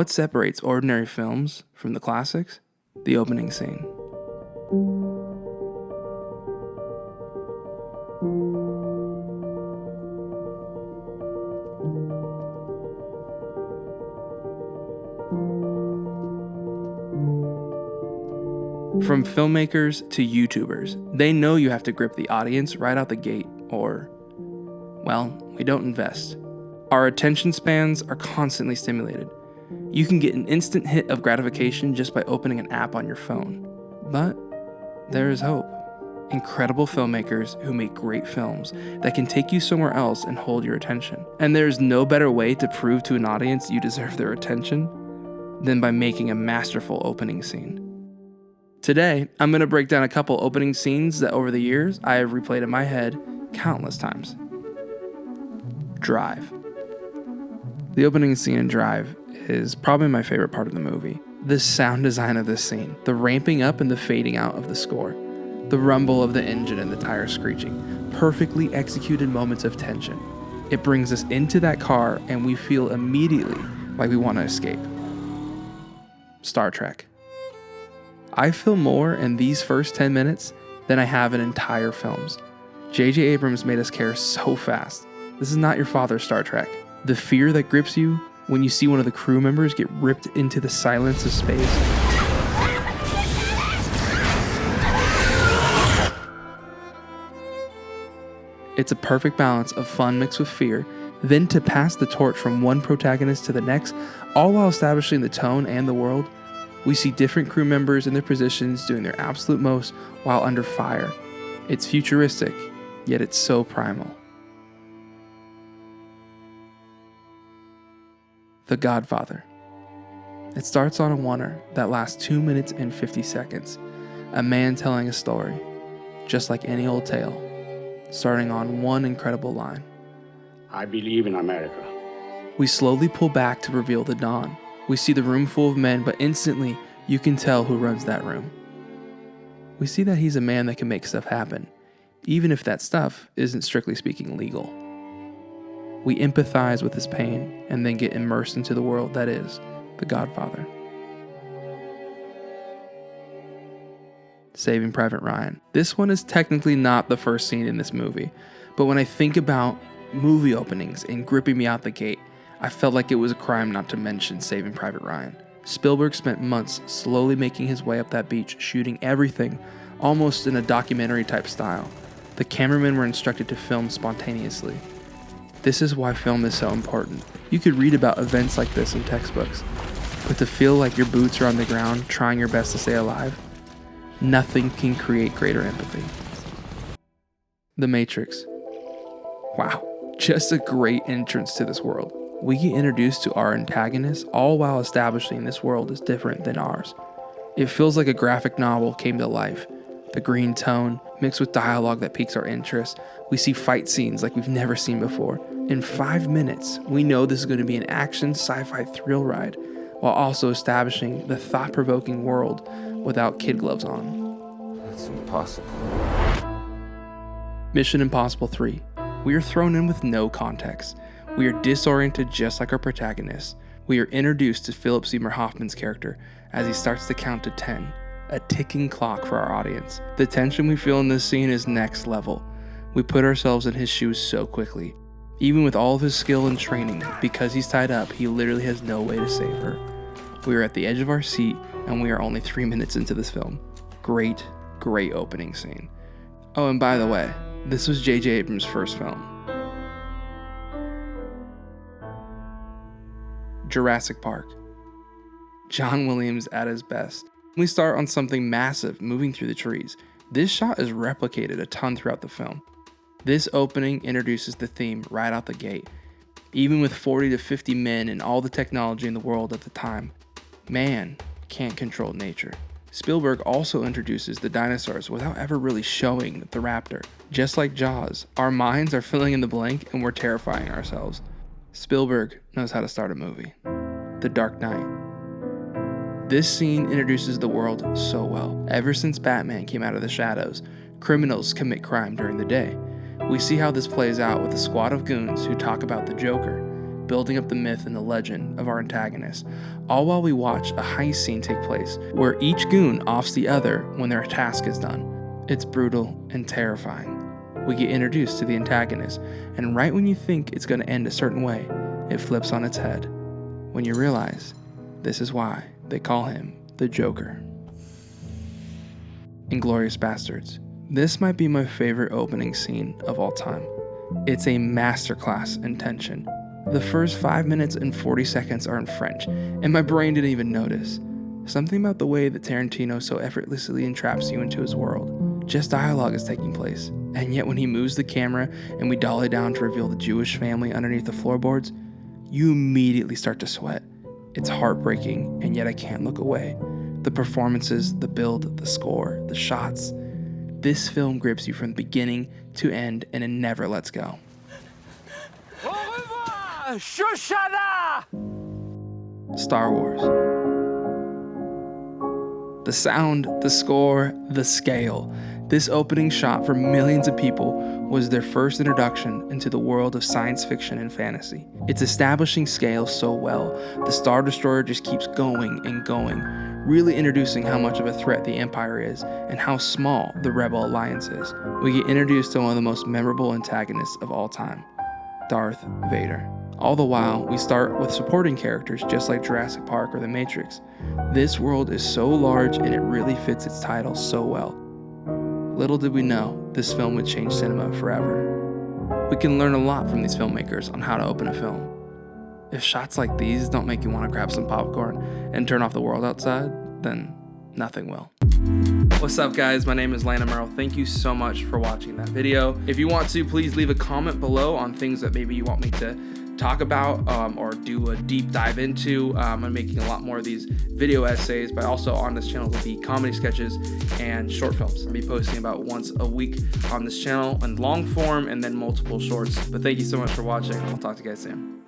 What separates ordinary films from the classics? The opening scene. From filmmakers to YouTubers, they know you have to grip the audience right out the gate, or, well, we don't invest. Our attention spans are constantly stimulated. You can get an instant hit of gratification just by opening an app on your phone. But there is hope. Incredible filmmakers who make great films that can take you somewhere else and hold your attention. And there's no better way to prove to an audience you deserve their attention than by making a masterful opening scene. Today, I'm going to break down a couple opening scenes that over the years I have replayed in my head countless times. Drive. The opening scene in Drive is probably my favorite part of the movie. The sound design of this scene, the ramping up and the fading out of the score, the rumble of the engine and the tires screeching, perfectly executed moments of tension. It brings us into that car and we feel immediately like we want to escape. Star Trek. I feel more in these first 10 minutes than I have in entire films. J.J. Abrams made us care so fast. This is not your father's Star Trek. The fear that grips you when you see one of the crew members get ripped into the silence of space. It's a perfect balance of fun mixed with fear, then to pass the torch from one protagonist to the next, all while establishing the tone and the world. We see different crew members in their positions doing their absolute most while under fire. It's futuristic, yet it's so primal. The Godfather. It starts on a oneer that lasts 2 minutes and 50 seconds. A man telling a story, just like any old tale, starting on one incredible line. I believe in America. We slowly pull back to reveal the dawn. We see the room full of men, but instantly you can tell who runs that room. We see that he's a man that can make stuff happen, even if that stuff isn't strictly speaking legal. We empathize with his pain and then get immersed into the world that is The Godfather. Saving Private Ryan. This one is technically not the first scene in this movie, but when I think about movie openings and gripping me out the gate, I felt like it was a crime not to mention Saving Private Ryan. Spielberg spent months slowly making his way up that beach, shooting everything, almost in a documentary type style. The cameramen were instructed to film spontaneously. This is why film is so important. You could read about events like this in textbooks, but to feel like your boots are on the ground, trying your best to stay alive, nothing can create greater empathy. The Matrix. Wow, just a great entrance to this world. We get introduced to our antagonists all while establishing this world is different than ours. It feels like a graphic novel came to life. The green tone, mixed with dialogue that piques our interest. We see fight scenes like we've never seen before. In 5 minutes, we know this is going to be an action sci-fi thrill ride, while also establishing the thought-provoking world without kid gloves on. That's impossible. Mission Impossible 3. We are thrown in with no context. We are disoriented just like our protagonist. We are introduced to Philip Seymour Hoffman's character as he starts to count to 10, a ticking clock for our audience. The tension we feel in this scene is next level. We put ourselves in his shoes so quickly. Even with all of his skill and training, because he's tied up, he literally has no way to save her. We are at the edge of our seat, and we are only 3 minutes into this film. Great, great opening scene. Oh, and by the way, this was J.J. Abrams' first film. Jurassic Park. John Williams at his best. We start on something massive moving through the trees. This shot is replicated a ton throughout the film. This opening introduces the theme right out the gate. Even with 40 to 50 men and all the technology in the world at the time, man can't control nature. Spielberg also introduces the dinosaurs without ever really showing the raptor. Just like Jaws, our minds are filling in the blank and we're terrifying ourselves. Spielberg knows how to start a movie. The Dark Knight. This scene introduces the world so well. Ever since Batman came out of the shadows, criminals commit crime during the day. We see how this plays out with a squad of goons who talk about the Joker, building up the myth and the legend of our antagonist, all while we watch a heist scene take place where each goon offs the other when their task is done. It's brutal and terrifying. We get introduced to the antagonist, and right when you think it's going to end a certain way, it flips on its head, when you realize this is why they call him the Joker. Inglourious Bastards. This might be my favorite opening scene of all time. It's a masterclass in tension. The first 5 minutes and 40 seconds are in French, and my brain didn't even notice. Something about the way that Tarantino so effortlessly entraps you into his world. Just dialogue is taking place, and yet when he moves the camera and we dolly down to reveal the Jewish family underneath the floorboards, you immediately start to sweat. It's heartbreaking, and yet I can't look away. The performances, the build, the score, the shots. This film grips you from beginning to end, and it never lets go. Au revoir, Shoshana! Star Wars. The sound, the score, the scale. This opening shot for millions of people was their first introduction into the world of science fiction and fantasy. It's establishing scale so well. The Star Destroyer just keeps going and going, really introducing how much of a threat the Empire is and how small the Rebel Alliance is. We get introduced to one of the most memorable antagonists of all time, Darth Vader. All the while, we start with supporting characters just like Jurassic Park or The Matrix. This world is so large and it really fits its title so well. Little did we know, this film would change cinema forever. We can learn a lot from these filmmakers on how to open a film. If shots like these don't make you want to grab some popcorn and turn off the world outside, then nothing will. What's up, guys? My name is Lana Merrill. Thank you so much for watching that video. If you want to, please leave a comment below on things that maybe you want me to talk about or do a deep dive into. I'm making a lot more of these video essays, but also on this channel will be comedy sketches and short films. I'll be posting about once a week on this channel in long form and then multiple shorts. But thank you so much for watching. I'll talk to you guys soon.